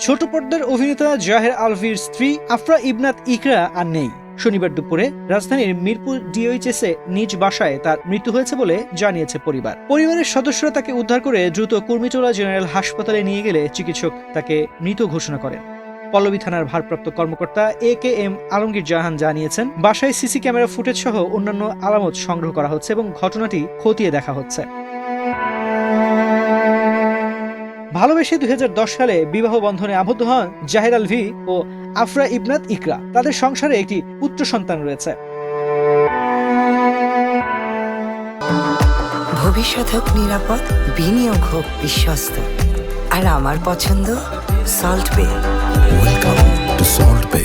ছোট পর্দার অভিনেতা জাহের আলভির স্ত্রী আফরা ইবনাত ইকরা আর নেই। শনিবার দুপুরে রাজধানীর মিরপুর ডিওএইচএসে নিজ বাসায় তার মৃত্যু হয়েছে বলে জানিয়েছে পরিবারের সদস্যরা তাকে উদ্ধার করে দ্রুত কুর্মিটোলা জেনারেল হাসপাতালে নিয়ে গেলে চিকিৎসক তাকে মৃত ঘোষণা করেন। পল্লবী থানার ভারপ্রাপ্ত কর্মকর্তা AKM আলমগীর জাহান জানিয়েছেন, বাসায় সিসি ক্যামেরা ফুটেজ সহ অন্যান্য আলামত সংগ্রহ করা হচ্ছে এবং ঘটনাটি খতিয়ে দেখা হচ্ছে। ভালোবেসে 2010 সালে বিবাহ বন্ধনে আবদ্ধ হন জাহের আলভি ও আফরা ইবনাত ইকরা। তাদের সংসারে একটি পুত্র সন্তান রয়েছে। ভবিষ্যৎ হোক নিরাপদ, বিনিয়োগ হোক বিশ্বস্ত, আর আমার পছন্দ সল্ট বে। ওয়েলকাম টু সল্ট বে।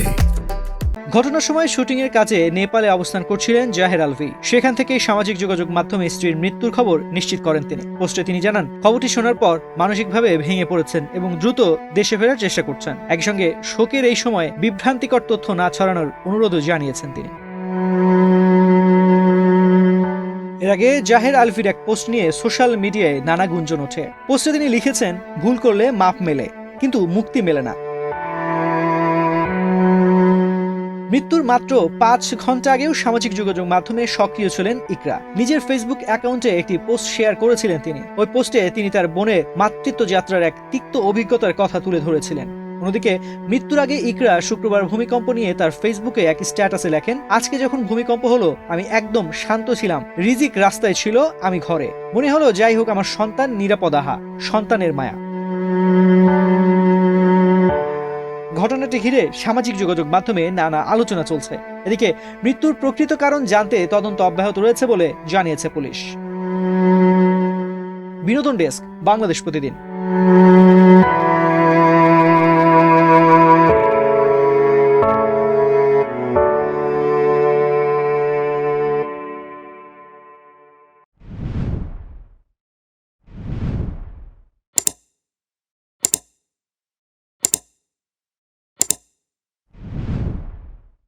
ঘটনার সময় শুটিং এর কাজে নেপালে অবস্থান করছিলেন জাহের আলভি। সেখান থেকেই সামাজিক যোগাযোগ মাধ্যমে স্ত্রীর মৃত্যুর খবর নিশ্চিত করেন তিনি। পোস্টে তিনি জানান, খবরটি শোনার পর মানসিকভাবে ভেঙে পড়েছেন এবং দ্রুত দেশে ফেরার চেষ্টা করছেন। একই সঙ্গে শোকের এই সময় বিভ্রান্তিকর তথ্য না ছড়ানোর অনুরোধও জানিয়েছেন তিনি। এর আগে জাহের আলভির এক পোস্ট নিয়ে সোশ্যাল মিডিয়ায় নানা গুঞ্জন ওঠে। পোস্টে তিনি লিখেছেন, ভুল করলে মাপ মেলে, কিন্তু মুক্তি মেলে না। মৃত্যুর মাত্র 5 ঘন্টা আগেও সামাজিক যোগাযোগ মাধ্যমে সক্রিয় ছিলেন ইকরা। নিজের ফেসবুক অ্যাকাউন্টে একটি পোস্ট শেয়ার করেছিলেন তিনি। ওই পোস্টে তিনি তার বোনের মাতৃত্ব যাত্রার এক তিক্ত অভিজ্ঞতার কথা তুলে ধরেছিলেন। অন্যদিকে মৃত্যুর আগে ইকরা শুক্রবার ভূমিকম্প নিয়ে তার ফেসবুকে এক স্ট্যাটাসে লেখেন, আজকে যখন ভূমিকম্প হলো আমি একদম শান্ত ছিলাম, রিজিক রাস্তায় ছিল, আমি ঘরে। মনে হলো যাই হোক আমার সন্তান নিরাপদ, আহা সন্তানের মায়া। ঘটনাটি ঘিরে সামাজিক যোগাযোগ মাধ্যমে নানা আলোচনা চলছে। এদিকে মৃত্যুর প্রকৃত কারণ জানতে তদন্ত অব্যাহত রয়েছে বলে জানিয়েছে পুলিশ। বিনোদন ডেস্ক, বাংলাদেশ প্রতিদিন।